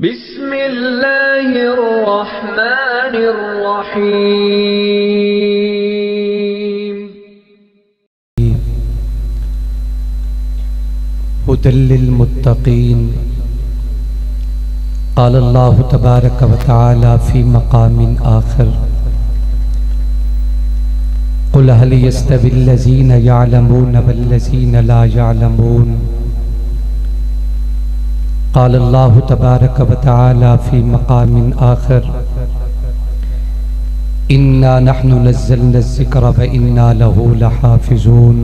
بسم اللہ الرحمن الرحیم هدى للمتقين قال الله تبارك وتعالى في مقام آخر قل هل يستوي الذين يعلمون والذين لا يعلمون قال الله تبارك وتعالى في مقام آخر إنا نحن نزلنا الذكر وإنا له لحافظون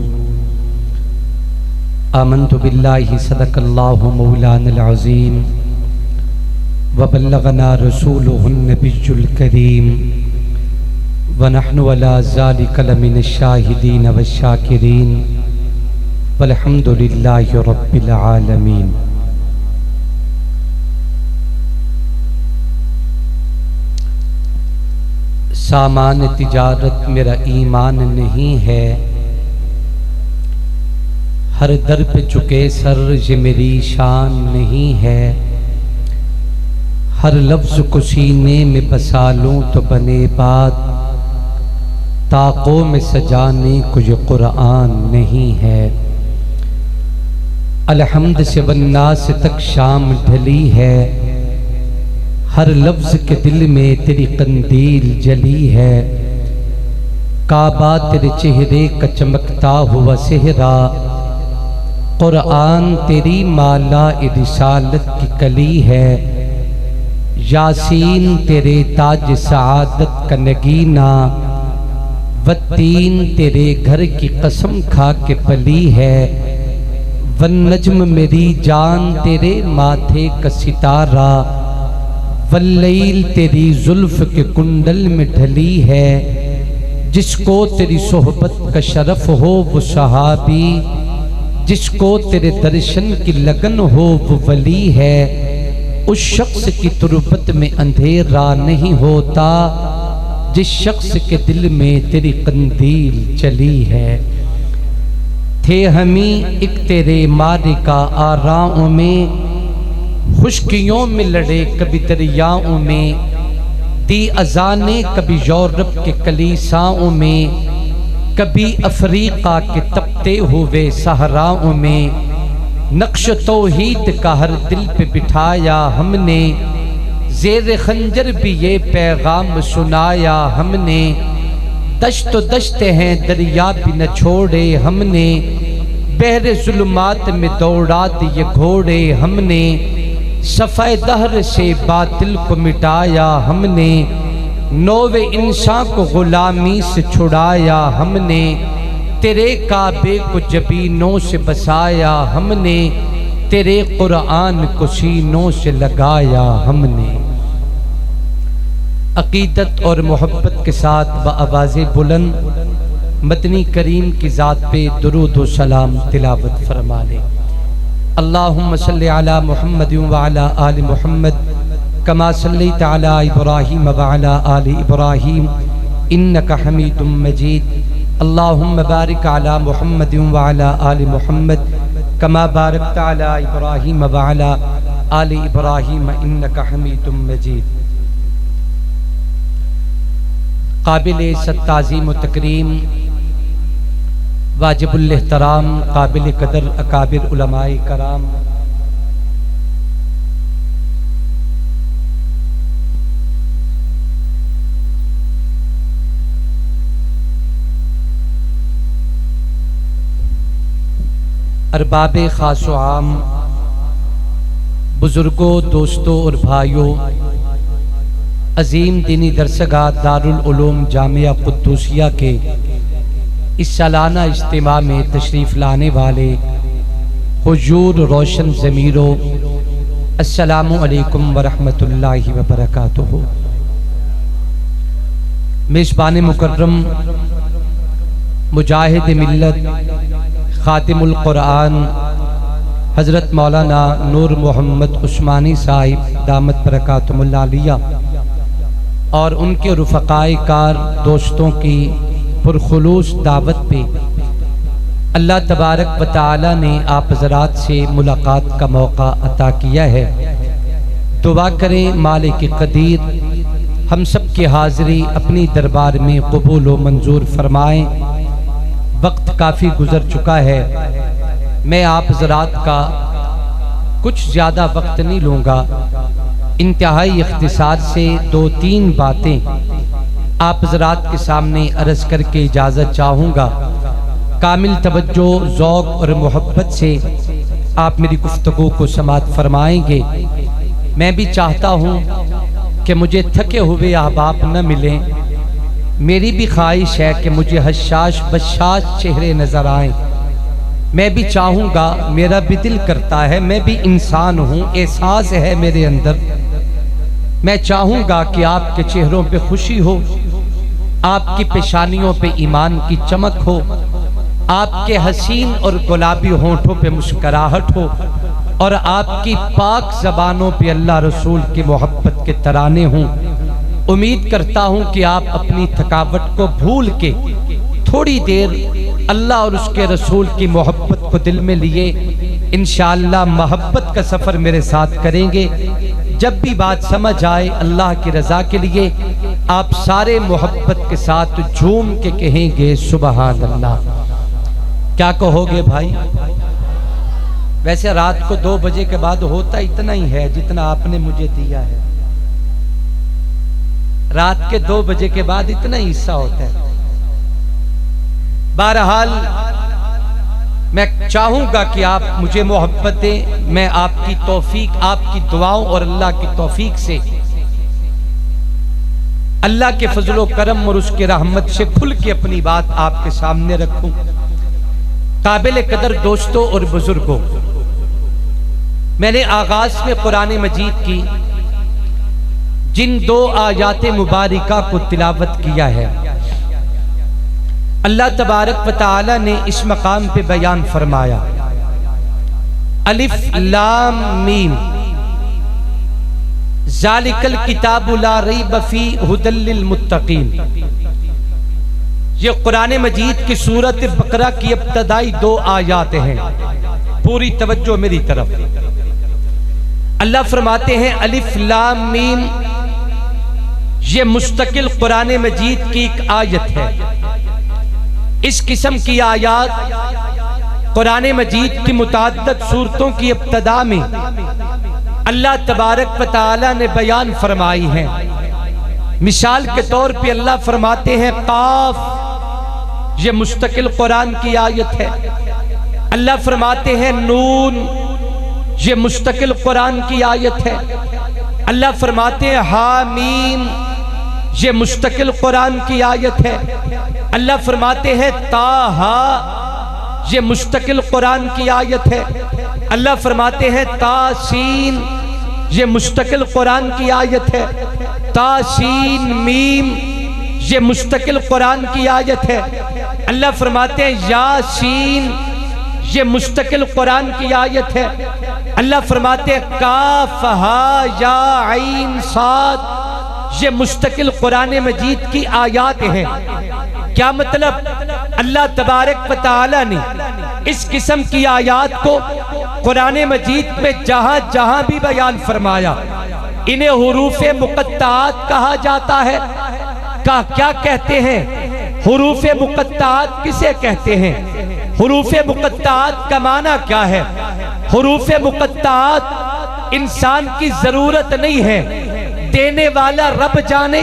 آمنت بالله صدق الله مولانا العظيم وبلغنا رسوله النبي الكريم ونحن على ذلك لمن الشاهدين والشاكرين والحمد لله رب العالمين. سامان تجارت میرا ایمان نہیں ہے، ہر در پہ چکے سر یہ میری شان نہیں ہے، ہر لفظ کو سینے میں بسا لوں تو بنے بات، طاقوں میں سجانے کو یہ قرآن نہیں ہے. الحمد سے والناس تک شام ڈھلی ہے، ہر لفظ کے دل میں تیری قندیل جلی ہے، کعبہ تیرے چہرے کا چمکتا ہوا صحرا، قرآن تیری مالا رسالت کی کلی ہے، یاسین تیرے تاج سعادت کا نگینہ، والتین تیرے گھر کی قسم کھا کے پلی ہے، والنجم میری جان تیرے ماتھے کا ستارہ، واللیل تیری زلف کے کنڈل میں ڈھلی ہے، جس کو تیری صحبت کا شرف ہو وہ صحابی، جس کو تیرے درشن کی لگن ہو وہ ولی ہے، اس شخص کی تربت میں اندھیرا نہیں ہوتا جس شخص کے دل میں تیری قندیل چلی ہے. تھے ہمیں ایک تیرے مارکہ آراؤں میں، خشکیوں میں لڑے کبھی دریاؤں میں، دی اذانیں کبھی یورپ کے کلیساؤں میں، کبھی افریقہ کے تپتے ہوئے صحراؤں میں، نقش توحید کا ہر دل پہ بٹھایا ہم نے، زیر خنجر بھی یہ پیغام سنایا ہم نے، دشت و دشت ہیں دریا بھی نہ چھوڑے ہم نے، بحر ظلمات میں دوڑا دیے گھوڑے ہم نے، صفحہ دہر سے باطل کو مٹایا ہم نے، نوے انسان کو غلامی سے چھڑایا ہم نے، تیرے کعبے کو جبینوں سے بسایا ہم نے، تیرے قرآن کو سینوں سے لگایا ہم نے. عقیدت اور محبت کے ساتھ بآواز بلند مدنی کریم کی ذات پہ درود و سلام تلاوت فرما لیں. اللہم صلی علی محمد وعلی آل محمد کما صلیت علی ابراہیم وعلی آل ابراہیم انکا حمید مجید. اللہم بارک علی محمد وعلی آل محمد کما بارکت علی ابراہیم وعلی آل ابراہیم انکا حمید مجید. قابل تعظیم و تکریم، واجب الاحترام، قابل قدر اکابر علماء کرام، ارباب خاص و عام، بزرگوں، دوستوں اور بھائیوں، عظیم دینی درسگاہ دارالعلوم جامعہ قدوسیہ کے اس سالانہ اجتماع میں تشریف لانے والے حضور روشن ضمیروں، السلام علیکم ورحمۃ اللہ وبرکاتہ. میزبان مکرم، مجاہد ملت، خاتم القرآن حضرت مولانا نور محمد عثمانی صاحب دامت برکاتہم العالیہ اور ان کے رفقائے کار دوستوں کی پرخلوص دعوت پہ اللہ تبارک و تعالی نے آپ حضرات سے ملاقات کا موقع عطا کیا ہے. دعا کریں مالک قدیر ہم سب کی حاضری اپنی دربار میں قبول و منظور فرمائیں۔ وقت کافی گزر چکا ہے، میں آپ حضرات کا کچھ زیادہ وقت نہیں لوں گا، انتہائی اختصار سے 2-3 باتیں آپ حضرات کے سامنے عرض کر کے اجازت چاہوں گا۔ کامل توجہ، ذوق اور محبت سے آپ میری گفتگو کو سماعت فرمائیں گے۔ میں بھی چاہتا ہوں کہ مجھے تھکے ہوئے احباب نہ ملیں، میری بھی خواہش ہے کہ مجھے حشاش بشاش چہرے نظر آئیں۔ میں بھی چاہوں گا، میرا بھی دل کرتا ہے، میں بھی انسان ہوں، احساس ہے میرے اندر، میں چاہوں گا کہ آپ کے چہروں پہ خوشی ہو، آپ کی پیشانیوں پہ ایمان کی چمک ہو، آپ کے حسین اور گلابی ہونٹوں پہ مسکراہٹ ہو، اور آپ کی پاک زبانوں پہ اللہ رسول کی محبت کے ترانے ہوں۔ امید کرتا ہوں کہ آپ اپنی تھکاوٹ کو بھول کے تھوڑی دیر اللہ اور اس کے رسول کی محبت کو دل میں لیے انشاءاللہ محبت کا سفر میرے ساتھ کریں گے۔ جب بھی بات سمجھ آئے اللہ کی رضا کے لیے آپ سارے محبت کے ساتھ جھوم کے کہیں گے سبحان اللہ۔ کیا کہو گے بھائی؟ ویسے رات کو 2 بجے کے بعد ہوتا اتنا ہی ہے جتنا آپ نے مجھے دیا ہے، رات کے 2 بجے کے بعد اتنا ہی حصہ ہوتا ہے۔ بہرحال میں چاہوں گا کہ آپ مجھے محبت دیں، میں آپ کی توفیق، آپ کی دعاؤں اور اللہ کی توفیق سے اللہ کے فضل و کرم اور اس کے رحمت سے کھل کے اپنی بات آپ کے سامنے رکھوں۔ قابل قدر دوستوں اور بزرگوں، میں نے آغاز میں قرآن مجید کی جن 2 آیات مبارکہ کو تلاوت کیا ہے، اللہ تبارک و تعالی نے اس مقام پہ بیان فرمایا، الف لام میم ذالک الکتاب لا ریب فیہ ھدی للمتقین۔ یہ قرآن مجید کی سورۃ بقرہ کی ابتدائی 2 آیات ہیں، پوری توجہ میری طرف۔ اللہ فرماتے ہیں الف لام میم، یہ مستقل قرآن مجید کی ایک آیت ہے۔ اس قسم کی آیات قرآن مجید کی متعدد سورتوں کی ابتدا میں اللہ تبارک و تعالی نے بیان فرمائی ہیں۔ مثال کے طور پہ اللہ فرماتے ہیں قاف، یہ مستقل قرآن کی آیت ہے۔ اللہ فرماتے ہیں نون، یہ مستقل قرآن کی آیت ہے۔ اللہ فرماتے ہیں حامیم، یہ مستقل قرآن کی آیت ہے۔ اللہ فرماتے ہیں طٰہٰ، یہ مستقل قرآن کی آیت ہے۔ اللہ فرماتے ہیں طاسین، یہ مستقل قرآن کی آیت ہے۔ طاسین میم، یہ مستقل قرآن کی آیت ہے۔ اللہ فرماتے ہیں یاسین، یہ مستقل قرآن کی آیت ہے۔ اللہ فرماتے ہیں کاف ہا یا عین صاد، یہ مستقل قرآن مجید کی آیات ہیں۔ کیا مطلب؟ اللہ تبارک و تعالی نے اس قسم کی آیات کو قرآن مجید میں جہاں جہاں بھی بیان فرمایا، انہیں حروف مقطعات کہا جاتا ہے۔ کیا کہتے ہیں؟ حروف مقطعات کسے کہتے ہیں؟ حروف مقطعات کا معنی کیا ہے؟ حروف مقطعات انسان کی ضرورت نہیں ہے، دینے والا رب جانے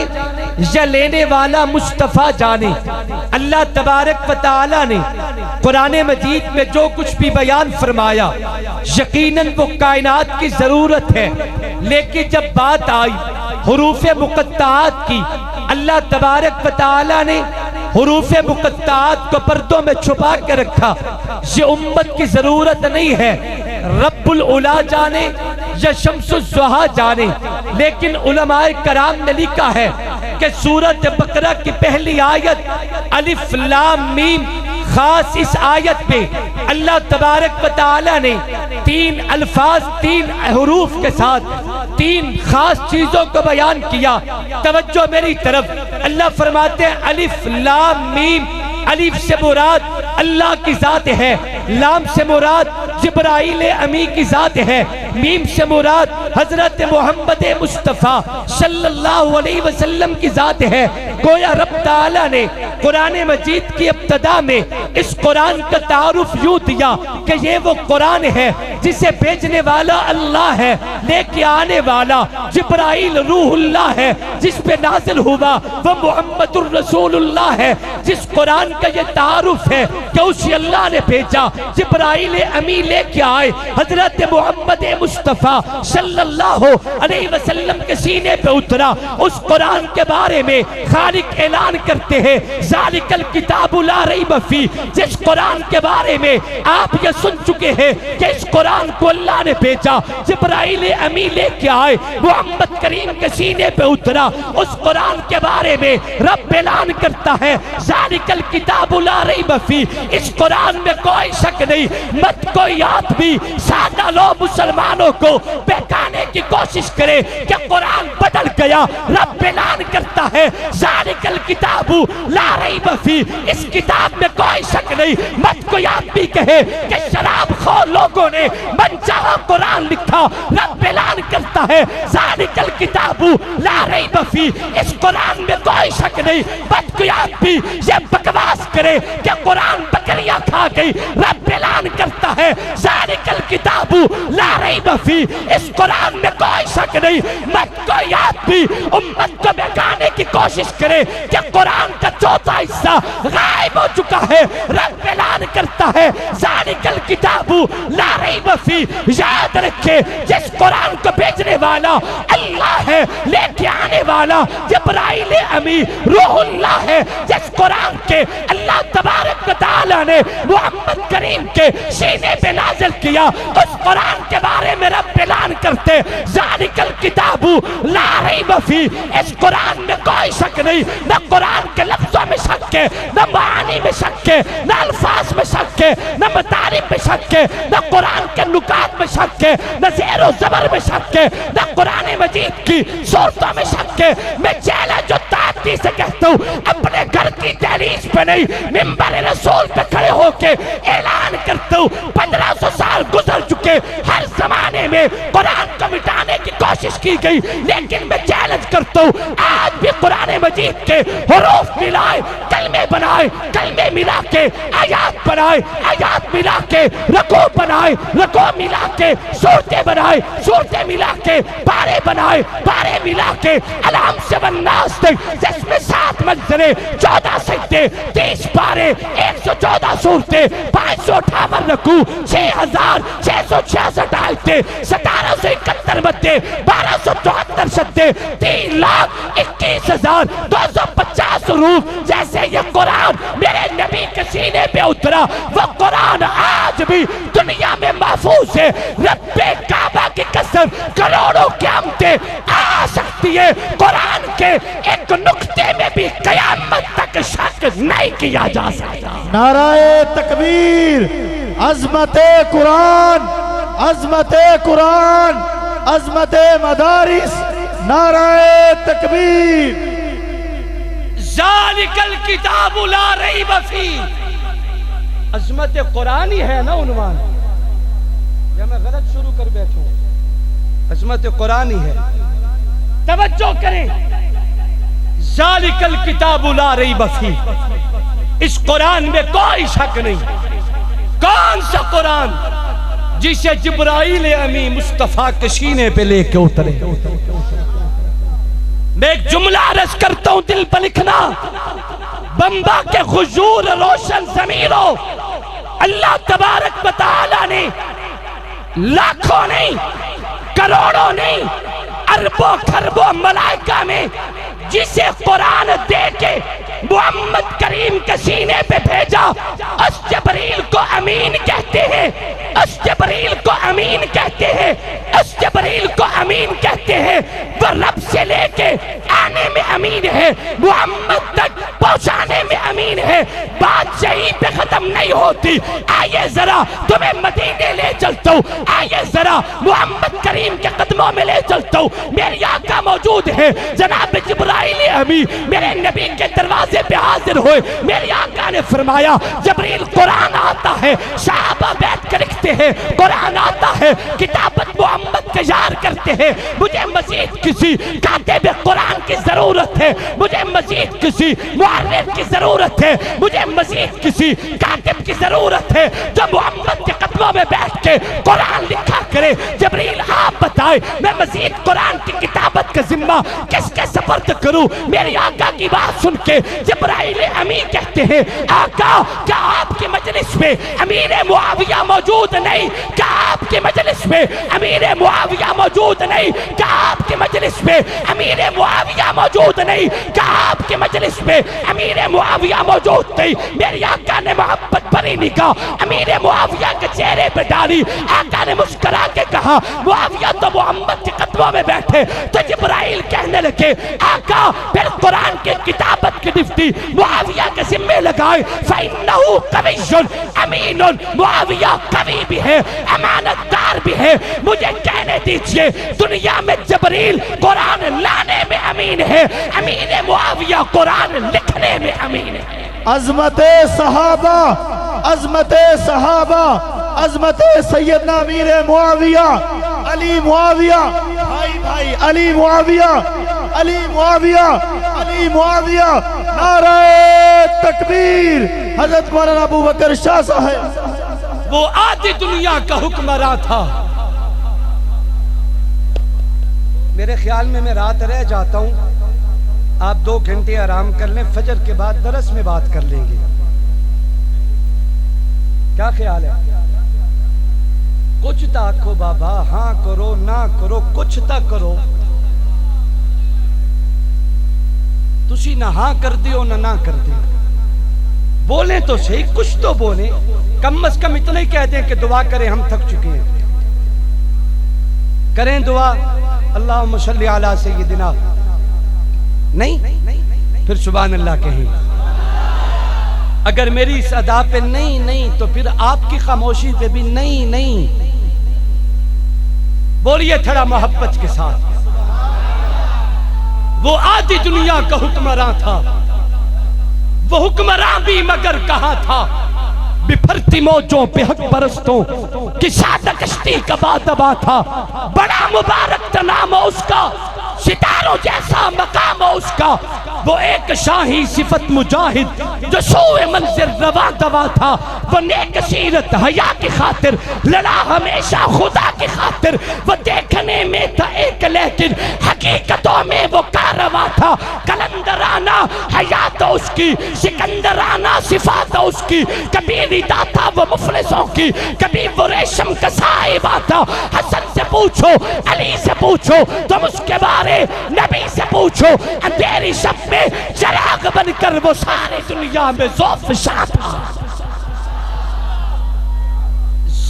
یا لینے والا مصطفیٰ جانے۔ اللہ تبارک و تعالی نے قرآن مجید میں جو کچھ بھی بیان فرمایا یقیناً وہ کائنات کی ضرورت ہے، لیکن جب بات آئی حروف مقطعات کی، اللہ تبارک و تعالی نے حروف مقطعات کو پردوں میں چھپا کے رکھا۔ یہ امت کی ضرورت نہیں ہے، رب العلا جانے یا شمس الضحیٰ جانے، لیکن علماء کرام نے لکھا ہے کہ سورۃ بقرہ کی پہلی آیت الف لام میم، خاص اس آیت پہ اللہ تبارک و تعالی نے 3 الفاظ 3 حروف کے ساتھ 3 خاص چیزوں کو بیان کیا۔ توجہ میری طرف، اللہ فرماتے ہیں الف لام میم، الف سے مراد اللہ کی ذات ہے، لام سے مراد جبرائیل امی کی ذات ہے، میم سے مراد حضرت محمد مصطفیٰ صلی اللہ علیہ وسلم کی ذات ہے۔ گویا رب تعالیٰ نے قرآن مجید کی ابتدا میں اس قرآن کا تعارف یوں دیا کہ یہ وہ قرآن ہے جسے بھیجنے والا اللہ ہے، لے کے آنے والا جبرائیل روح اللہ ہے، جس پہ نازل ہوا وہ محمد الرسول اللہ ہے۔ جس قرآن کا یہ تعارف ہے کہ اسی اللہ نے بھیجا، جبرائیل امی لے کے آئے، حضرت محمد مصطفیٰ صلی اللہ علیہ وسلم کے سینے پہ اترا۔ اس قرآن کے بارے میں خالق اعلان کرتے ہیں ذالک الکتاب لا ریب فیہ۔ جس قرآن کے بارے میں آپ یہ سن چکے ہیں کہ اس قرآن کو اللہ نے بھیجا، جبرائیل امی لے کے آئے، محمد کریم کے سینے پہ اترا۔ اس قرآن کے بارے میں رب اعلان کرتا ہے ذالک الکتاب لا ریب فیہ، اس قرآن میں کوئی شک نہیں۔ مت کوئی آپ بھی سادہ لوگ مسلمانوں کو بہکانے کی کوشش کرے کہ قرآن بدل گیا۔ رب اعلان کرتا ہے ذالک الکتاب لا ریب فیہ، اس کتاب میں کوئی شک نہیں۔ مت کوئی آپ بھی کہے کہ شراب خور لوگوں نے من چاہا قرآن لکھا۔ رب اعلان کرتا ہے ذالک الکتاب لا ریب فیہ، اس قرآن میں کوئی شک نہیں۔ مت کوئی آپ بھی یہ بکواس کرے کہ قرآن بکریاں کھا گئی۔ رب اعلان کرتا ہے ذالک الکتاب لا ریب فیہ، اس قرآن میں کوئی شک نہیں۔ مت کوئی آپ بھی امت کو بہکانے کی کوشش کرے کہ قرآن کا چوتھا حصہ غائب ہو چکا ہے۔ رب اعلان کرتا ہے ذالک الکتاب لا ریب فیہ۔ یاد رکھے جس قرآن کو بھیجنے والا اللہ ہے، لے کے آنے والا جبرائیل امی روح اللہ ہے، جس قرآن کے اللہ تبارک و تعالی نے محمد کریم کے سینے پہ نازل کیا، اس قرآن کے بارے میں رب اعلان کرتے ذالک الکتاب لا ریب فیہ، اس قرآن میں کوئی شک نہیں۔ نہ قرآن کے لفظوں میں شک ہے، نہ معانی میں شک ہے، نہ الفاظ میں شک ہے، نہ مطالب میں شک ہے، نہ قرآن کے نکات میں شک ہے، نہ زیر و زبر میں شک ہے، نہ قرآن مجید کی صورتوں میں شک ہے۔ میں چیلنج و تعدی سے کہتا ہوں، اپنے گھر کی دہلیز پہ نہیں، منبر رسول پہ کھڑے ہو کے اعلان کرتا ہوں 1500 سال گزر چکے، ہر زمانے میں قرآن کو مٹانے کی کوشش کی گئی، لیکن میں چیلنج کرتا ہوں آج بھی قرآن مجید کے حروف ملائے، کلمے بنائے، کلمے ملا کے آیات بنائے، آیات ملا کے رکوع بنائے، رکوع ملا کے سورتیں بنائے، سورتیں ملا کے پارے بنائے، پارے ملا کے الحم سے والناس تک، جس میں 7 منزلیں، 14 سجدے، 30 پارے، 114 سورتیں، 558 رکوع، 6666 آیتیں، 1771 مدیں، 1274 شدیں، 3,21,250 حروف۔ جیسے یہ قرآن میرے نبی کے سینے پہ اترا، وہ قرآن آج بھی دنیا میں محفوظ ہے۔ رب کعبہ کی قسم کروڑوں قیامتیں آ سکتی ہے، قرآن کے ایک نقطے میں بھی قیامت تک شک نہیں کیا جا سکتا۔ نعرہ تکبیر، عظمت قرآن، عظمت قرآن، عظمت مدارس، نعرہ تکبیر۔ ذالک الکتاب لا ریب فیہ، عظمت قرآن ہی ہے نا عنوان، یا میں غلط شروع کر بیٹھوں؟ عظمت قرآن ہی ہے، توجہ کریں۔ ذالک الکتاب لا ریب فیہ، اس قرآن میں کوئی شک نہیں۔ کون سا قرآن؟ جسے جبرائیل امی مصطفیٰ کے سینے پہ لے کے اترے۔ میں ایک جملہ عرض کرتا ہوں، دل پر لکھنا، بمبا کے خجور روشن ضمیروں، اللہ تبارک و تعالی نے لاکھوں نہیں، کروڑوں نہیں، اربوں خربوں ملائکہ میں جسے قرآن دے کے محمد کریم کے سینے پہ بھیجا، اس جبریل کو امین کہتے ہیں، اس جبریل کو امین کہتے ہیں، اس جبریل کو امین کہتے ہیں۔ وہ رب سے لے کے آنے میں امین ہے، محمد تک پہنچانے میں امین ہے۔ بات یہیں پہ ختم نہیں ہوتی، آئیے ذرا تمہیں مدینے لے چلتا ہوں، آئیے ذرا محمد کریم کے قدموں میں لے چلتا ہوں۔ میری آقا موجود ہے، جناب جبرائیل امی میرے نبی کے دروازے پہ حاضر ہوئے۔ میری آقا نے فرمایا جبریل قرآن آتا ہے، صحابہ بیٹھ کر لکھتے کرتے ہیں، قرآن آتا ہے، کتابت محمد تیار کرتے ہیں، مجھے مزید کسی کاتب قرآن کی ضرورت ہے، مجھے مزید کسی محرر کی ضرورت ہے، مجھے مزید کسی کاتب کی ضرورت ہے جو محمد کے قدموں میں بیٹھ کے قرآن لکھا کرے۔ جبریل آپ بتائے میں مزید قرآن کی کتابت کا ذمہ کس کے سپرد کروں؟ میری آقا کی بات سن کے جبرائیل امین کہتے ہیں آقا کیا آپ کی مجلس میں امیر معاویہ موجود نہیں؟ کیا آپ کی مجلس میں امیر معاویہ موجود نہیں؟ کیا آپ کی مجلس میں امیر معاویہ موجود نہیں؟ کیا آپ کی مجلس میں امیر معاویہ موجود نہیں؟ میری آقا نے محبت بھری نگاہ امیر معاویہ کے چہرے پہ ڈالی، آقا نے مسکرا کے کہا معاویہ تو محمد کے قدموں میں بیٹھے۔ تو جبرائیل کہنے لگے آقا پھر قرآن کے کتابت کی ڈفٹی معاویہ کے ذمہ لگائے، فَإِنَّهُ قَوِيٌّ أَمِينٌ، معاویہ قوی بھی ہے، امانت دار بھی ہے۔ مجھے کہنے دیجئے دنیا میں جبریل قرآن لانے میں امین ہے، امین معاویہ قرآن لکھنے میں امین ہے۔ عظمت صحابہ، عظمت صحابہ، عظمت سیدنا امیر معاویہ، علی معاویہ، بھائی بھائی علی معاویہ، علی معاویہ، علی معاویہ، نعرہ تکبیر، حضرت مولانا ابو بکر شاہ صاحب۔ وہ آدھی دنیا کا حکمراں تھا۔ میرے خیال میں رات رہ جاتا ہوں، آپ 2 گھنٹے آرام کر لیں، فجر کے بعد درس میں بات کر لیں گے، کیا خیال ہے؟ کچھ تا آکھو بابا، ہاں کرو نہ کرو، کچھ تا کرو۔ تسی نہ ہاں کر دیو نہ کر دیو، بولیں تو صحیح، کچھ تو بولیں، کم از کم اتنا ہی کہہ دیں کہ دعا کریں، ہم تھک چکے ہیں، کریں دعا اللہم صلی علی سیدنا، نہیں پھر سبحان اللہ کہیں۔ اگر میری اس ادا پہ نہیں تو پھر آپ کی خاموشی پہ بھی نہیں، بولیے تھوڑا محبت کے ساتھ۔ وہ آدھی دنیا کا حکمراں تھا، وہ حکمراں بھی مگر کہاں تھا؟ بپھرتی موجوں پہ حق پرستوں کی سادہ کشتی کا بادبا تھا، بڑا مبارک تھا نام اس کا، ستاروں جیسا مقام اس کا، وہ ایک شاہی صفت مجاہد جو سوئے منظر روا دوا تھا، وہ نیک سیرت حیا کی خاطر لڑا ہمیشہ خدا کی خاطر، وہ دیکھنے میں تھا ایک لیکن حقیقتوں میں وہ کارواں تھا، کلندرانہ حیات اس کی، سکندرانہ صفات اس کی، کبھی ردا تھا وہ مفلسوں کی، کبھی وہ ریشم کا صاحبہ تھا۔ حسن سے پوچھو، علی سے پوچھو، تم اس کے بارے نبی سے پوچھو، اندھیری شب میں چراغ بن کر وہ ساری دنیا میں ذوف شاہ تھا۔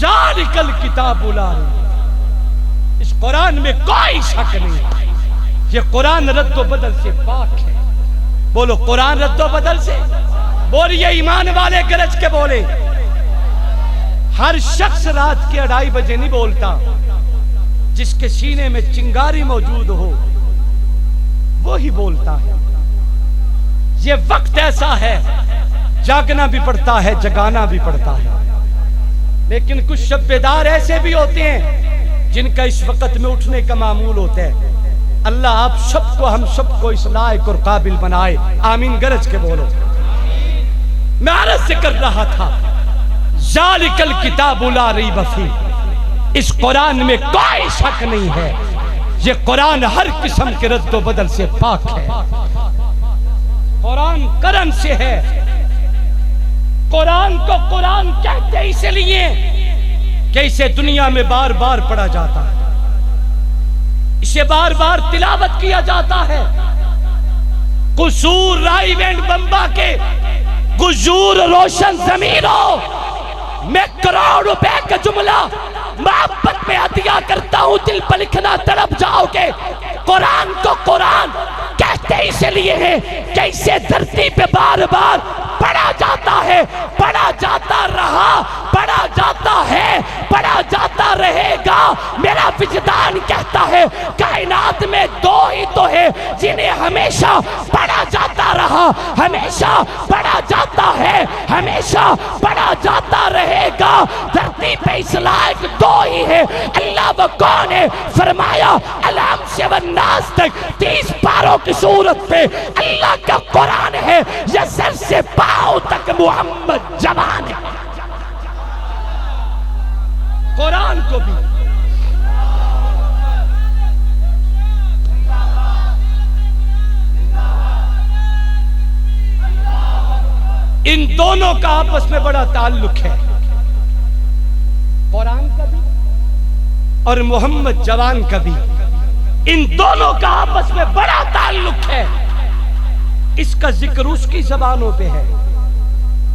ذالک الکتاب لا ریب، اس قرآن میں کوئی شک نہیں، یہ قرآن رد و بدل سے پاک ہے۔ بولو قرآن رد و بدل سے، بولیے ایمان والے گرج کے بولے۔ ہر شخص رات کے 2:30 بجے نہیں بولتا، جس کے سینے میں چنگاری موجود ہو وہی بولتا ہے۔ یہ وقت ایسا ہے، جاگنا بھی پڑتا ہے، جگانا بھی پڑتا ہے، لیکن کچھ شب بیدار ایسے بھی ہوتے ہیں جن کا اس وقت میں اٹھنے کا معمول ہوتا ہے۔ اللہ آپ سب کو، ہم سب کو اس لائق اور قابل بنائے، آمین گرج کے بولو۔ میں عرض سے کر رہا تھا ذالک الکتاب لا ریب فیہ، اس قرآن میں کوئی شک نہیں ہے، یہ قرآن ہر قسم کے رد و بدل سے پاک ہے۔ قرآن کرم سے ہے، قرآن کو قرآن کہتے اس لیے کہ اسے دنیا میں بار بار پڑھا جاتا ہے، اسے بار بار تلاوت کیا جاتا ہے۔ قصور رائی وینڈ بمبا کے گجور روشن زمینوں میں کروڑ روپے کا جملہ محبت میں عطیہ کرتا ہوں، دل پر لکھنا تڑپ جاؤ گے۔ قرآن کو قرآن کہتے اس لیے ہیں کہ اسے دھرتی پہ بار بار پڑھا جاتا ہے، پڑھا جاتا رہا، پڑھا جاتا ہے، پڑھا جاتا رہے گا۔ گا میرا وجدان کہتا ہے کائنات میں دو ہی تو ہے جنہیں ہمیشہ پڑھا جاتا رہا، ہمیشہ پڑھا جاتا ہے، ہمیشہ پڑھا جاتا رہے گا، دھرتی پہ اس لائق دو ہی ہے۔ اللہ وہ کون ہے؟ فرمایا الحم سے والناس تک 30 پاروں کی صورت پہ اللہ کا قرآن ہے، یا سر سے پاؤں تک محمد جوان ہے۔ قرآن کو بھی ان دونوں کا آپس میں بڑا تعلق ہے، قرآن کا بھی اور محمد جوان کا بھی، ان دونوں کا آپس میں بڑا تعلق ہے۔ اس کا ذکر اس کی زبانوں پہ ہے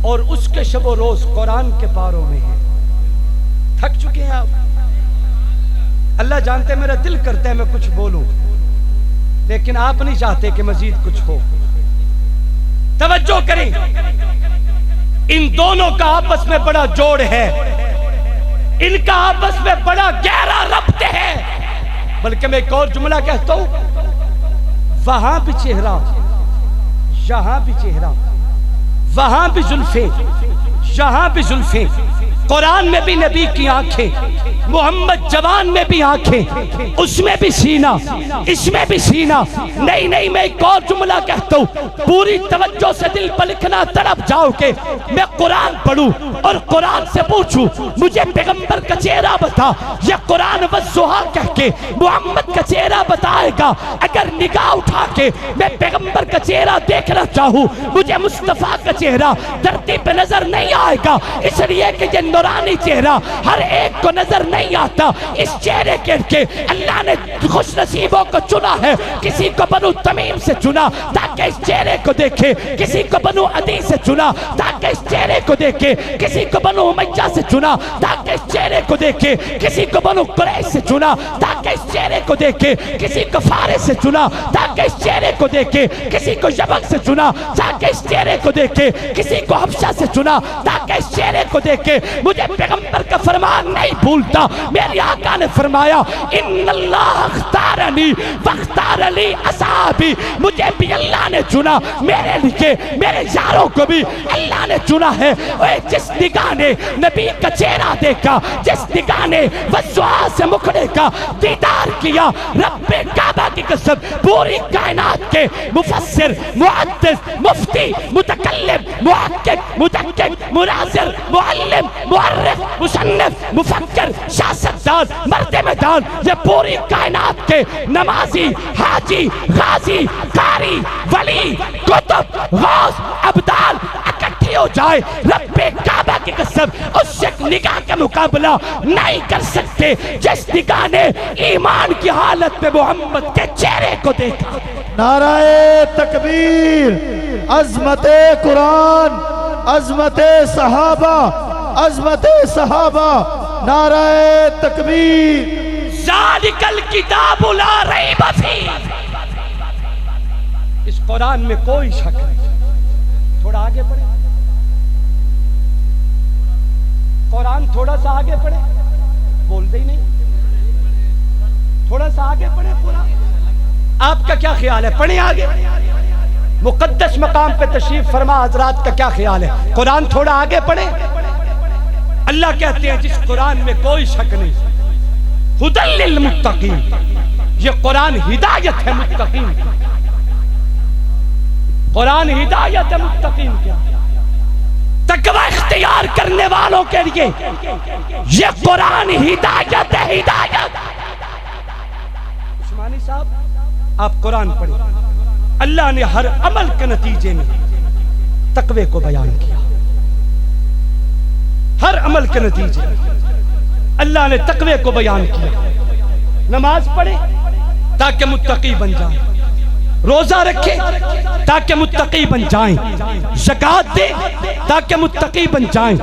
اور اس کے شب و روز قرآن کے پاروں میں ہے۔ تھک چکے ہیں آپ؟ اللہ جانتے ہیں میرا دل کرتا ہے میں کچھ بولوں، لیکن آپ نہیں چاہتے کہ مزید کچھ ہو۔ توجہ کریں، ان دونوں کا آپس میں بڑا جوڑ ہے، ان کا آپس میں بڑا گہرا ربط ہے۔ بلکہ میں ایک اور جملہ کہتا ہوں، وہاں بھی چہرہ، یہاں بھی چہرہ، وہاں بھی زلفیں، یہاں بھی زلفیں، قرآن میں بھی نبی کی آنکھیں، محمد جوان میں بھی آنکھیں، اس میں بھی سینہ، اس میں بھی سینہ۔ نہیں نہیں، میں ایک اور جملہ کہتا ہوں، پوری توجہ سے دل پر لکھنا، تڑپ جاؤ کہ میں قرآن پڑھوں اور قرآن سے پوچھوں مجھے پیغمبر کا چہرہ بتا، یا قرآن والضحیٰ کہہ کے محمد کا چہرہ بتائے گا۔ اگر نگاہ اٹھا کے میں پیغمبر کا چہرہ دیکھنا چاہوں، مجھے مصطفیٰ کا چہرہ دھرتی پہ نظر نہیں آئے گا، اس لیے کہ یہ نورانی چہرہ ہر ایک کو نظر نہیں آتا۔ اس چہرے کے اللہ نے خوش نصیبوں کو چنا ہے، کسی کو بنو تمیم سے چنا تاکہ اس چہرے کو دیکھے، کسی کو بنو عدی سے چنا تاکہ اس چہرے کو دیکھے، کسی کو بنو امیہ سے چنا تاکہ اس چہرے کو دیکھے، کسی کو بنو قریش سے چنا تاکہ اس چہرے کو دیکھے، کسی کو فارس سے چنا تاکہ اس چہرے کو دیکھے، کسی کو یمن سے چنا تاکہ اس چہرے کو دیکھے، کسی کو حبشہ سے چنا تاکہ اس چہرے کو دیکھے۔ مجھے پیغمبر کا فرمان نہیں بھولتا، میرے آقا نے فرمایا ان اللہ اختارنی واختار لی اصحابی، مجھے بھی اللہ نے چنا، میرے لیے میرے یاروں کو بھی اللہ نے چنا ہے۔ جس نگاہ نے نبی کا چہرہ دیکھا، جس نگاہ نے والضحیٰ سے مکھڑے کا دیدار کیا، رب کعبہ کی قسم پوری کائنات کے مفسر، محدث، مفتی، متکلم، محقق، مدقق، مناظر، معلم، مؤرخ، مصنف، مفکر، سیاستدان، مرد میدان، یہ پوری کائنات کے نمازی، حاجی، غازی، قاری، ولی، کتب، غوث، ابدال اکٹھی ہو جائے، رب کعبہ کی قسم اس ایک نگاہ کا مقابلہ نہیں کر سکتے جس نگاہ نے ایمان کی حالت میں محمد کے چہرے کو دیکھا۔ نعرہ تکبیر، عظمت قرآن، عظمت صحابہ، عظمت صحابہ، نعرہ تکبیر۔ ذالک الکتاب لا ریب فیہ، اس قرآن میں کوئی شک نہیں۔ تھوڑا آگے پڑھیں، قرآن تھوڑا سا آگے پڑھیں، بول دے ہی نہیں، تھوڑا سا آگے پڑھیں قرآن۔ آپ کا کیا خیال ہے؟ پڑھیں آگے، مقدس مقام پہ تشریف فرما حضرات کا کیا خیال ہے؟ قرآن تھوڑا آگے پڑھیں۔ اللہ کہتے ہیں جس قرآن میں کوئی شک نہیں، ھدی للمتقین، یہ قرآن ہدایت ہے متقین، قرآن ہدایت ہے متقین کیا؟ تقوی اختیار کرنے والوں کے لیے یہ قرآن ہدایت ہے، ہدایت۔ عثمانی صاحب آپ قرآن پڑھیں، اللہ نے ہر عمل کے نتیجے میں تقوی کو بیان کیا، ہر عمل کے نتیجے میں اللہ نے تقوی کو بیان کیا۔ نماز پڑھیں تاکہ متقی بن جائیں، روزہ رکھیں تاکہ متقی بن جائیں، زکوٰۃ دیں تاکہ متقی بن جائیں،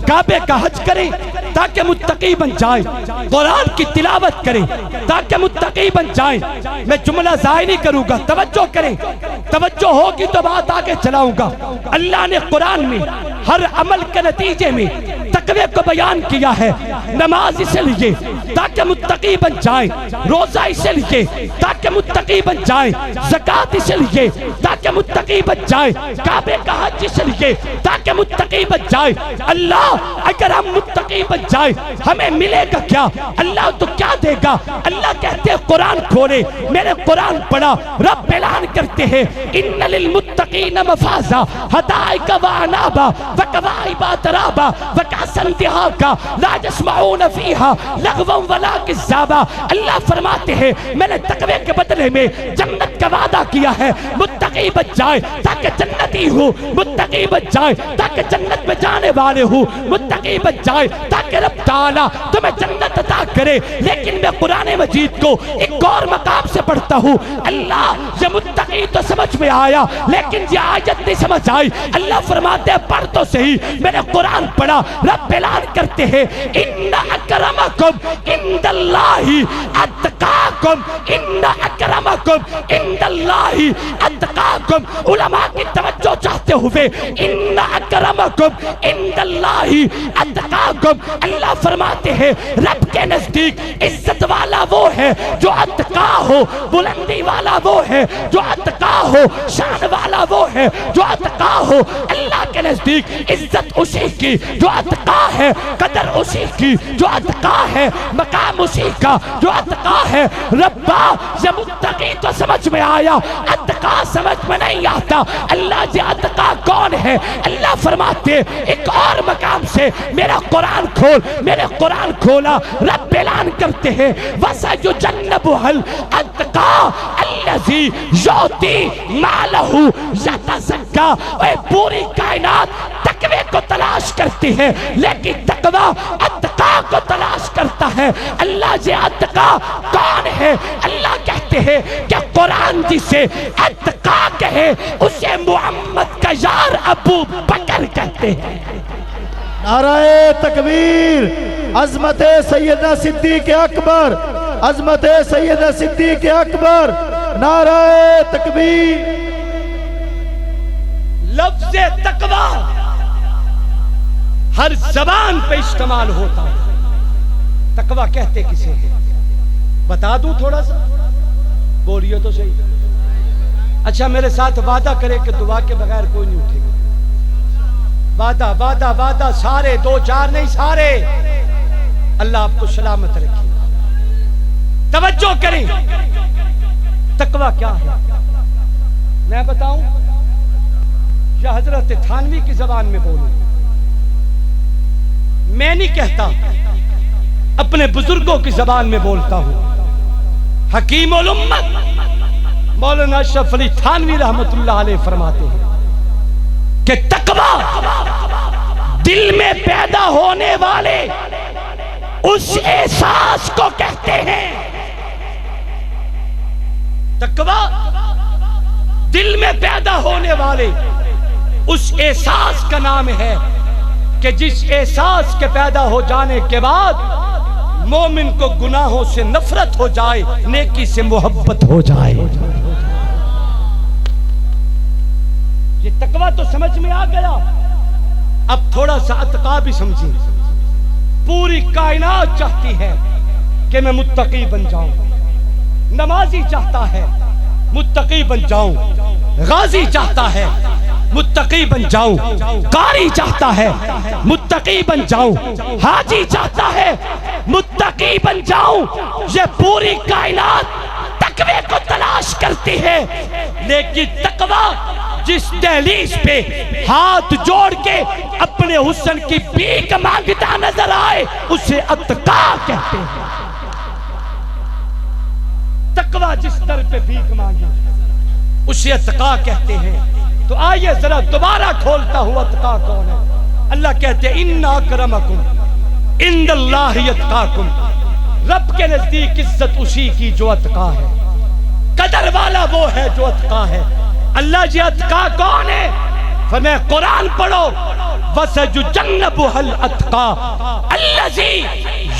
کعبے کا حج کریں تاکہ متقی بن جائیں، قرآن کی تلاوت کریں تاکہ متقی بن جائیں۔ میں جملہ ضائع نہیں کروں گا، توجہ کریں، توجہ ہوگی تو بات آگے چلاؤں گا۔ اللہ نے قرآن میں ہر عمل کے نتیجے میں تقوی کو بیان کیا ہے۔ نماز اس لیے تاکہ متقی بن جائیں، روزہ اس لیے تاکہ متقی بن جائیں، زکوٰۃ اس لیے تاکہ متقی بن جائیں، کعبے کا حج اس لیے تاکہ متقی بن جائیں۔ اللہ اگر ہم متقی بن جائیں ہمیں ملے گا کیا؟ اللہ تو کیا دے گا؟ اللہ کہتے ہیں قرآن کھولے، میں نے قرآن پڑھا، رب اعلان کرتے ہیں ان للمتقین مفازا حدائق وعنابا وکواعب اترابا وکأسا دہاقا لا یسمعون فیہا لغوا ولا کذابا۔ اللہ فرماتے ہیں میں نے تقوی کے بدلے میں جنت کا وعدہ کیا ہے۔ متقی بن جائے تاکہ جنتی ہو، متقی بن جائے تاکہ جنت میں جانے والے ہو، متقی بن جائے تاکہ رب تعالیٰ تمہیں جنت عطا کرے۔ لیکن میں قرآن مجید کو ایک اور مقام سے پڑھتا ہوں، اللہ یہ متقی تو سمجھ میں آیا لیکن یہ آیت نہیں سمجھ آئی۔ اللہ فرماتے ہیں پڑھ تو صحیح، میں نے قرآن پڑھا، رب اعلان کرتے ہیں ان اکرمکم عند اللہ اتقاکم، ان اکرمکم عند اللہ اتقاکم۔ علماء کی توجہ چاہتے ہوئے ان اکرمکم عند اللہ اتقاکم، اللہ فرماتے ہیں رب کے نزدیک عزت والا وہ ہے جو اتقا ہو، بلندی والا وہ ہے جو اتقا ہو، شان والا وہ ہے جو اتقا ہو۔ اللہ کے نزدیک عزت اسی کی جو اتقا ہے، قدر اسی کی جو اتقا ہے، مقام اسی کا جو اتقا ہے۔ ربا یہ متقی تو سمجھ میں آیا، اتقا سمجھ میں نہیں آتا۔ اللہ یہ اتقا کون ہے؟ اللہ فرماتے ایک اور مقام سے میرا قرآن کھول، میں نے قرآن کھولا، رب اعلان کرتے ہیں وَسَيُجَنَّبُهَا الْأَتْقَى الَّذِي يُؤْتِي مَالَهُ يَتَزَكَّىٰ۔ اے پوری کائنات تقوی کو تلاش کرتی ہے لیکن تقوی اتقا کو تلاش کرتا ہے۔ اللہ یہ اتقا کون ہے؟ اللہ کہتے ہیں کہ قرآن جسے اتقا کہے اسے محمد کا یار ابو بکر کہتے ہیں۔ نعرہ تکبیر، عظمت سیدنا صدیق اکبر، عظمت سیدنا صدیق اکبر، نعرہ تکبیر۔ لفظ تقوی ہر زبان پہ استعمال ہوتا ہے۔ تقوی کہتے کسے ہیں؟ بتا دوں تھوڑا سا، بولیے تو صحیح۔ اچھا میرے ساتھ وعدہ کرے کہ دعا کے بغیر کوئی نہیں اٹھے گا۔ وعدہ وعدہ وعدہ، سارے، دو چار نہیں سارے۔ اللہ آپ کو سلامت رکھے۔ توجہ کریں، تقوی کیا ہے میں بتاؤں یا حضرت تھانوی کی زبان میں بولوں؟ میں نہیں کہتا، اپنے بزرگوں کی زبان میں بولتا ہوں۔ حکیم الامت مولانا اشرف علی تھانوی رحمت اللہ علیہ فرماتے ہیں کہ تقوی دل میں پیدا ہونے والے اس احساس کو کہتے ہیں۔ تقوی دل میں پیدا ہونے والے اس احساس کا نام ہے کہ جس احساس کے پیدا ہو جانے کے بعد مومن کو گناہوں سے نفرت ہو جائے، نیکی سے محبت ہو جائے۔ یہ تقوی تو سمجھ میں آ گیا، اب تھوڑا سا اتقا بھی سمجھیں۔ پوری کائنات چاہتی ہے کہ میں متقی بن جاؤں، نمازی چاہتا ہے متقی بن جاؤں، غازی چاہتا ہے متقی بن جاؤں، قاری چاہتا ہے متقی بن جاؤں، حاجی چاہتا ہے متقی بن جاؤں۔ یہ پوری کائنات تقوی کو تلاش کرتی ہے، لیکن تقوی جس دہلیز پہ ہاتھ جوڑ کے اپنے حسن کی بھیک مانگتا نظر آئے اسے اتقا کہتے ہیں۔ تقوی جس در پہ بھیک مانگے اسے اتقا کہتے ہیں۔ تو آئیے ذرا دوبارہ کھولتا ہوا اتقا کون ہے؟ اللہ کہتے ہیں ان اکرمکم عند اللہ اتقاکم، رب کے نزدیک عزت اسی کی جو اتقا ہے، قدر والا وہ ہے جو اتقا ہے۔ اللہ جی اتقا کون ہے؟ فرمایا قرآن پڑھو وَسَيُجَنَّبُهَا الْأَتْقَى الَّذِي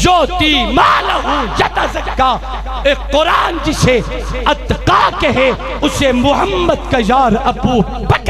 يُؤْتِي مَالَهُ يَتَزَكَّىٰ۔ ایک قرآن جسے اتقا کہے اسے محمد کا یار ابو بکر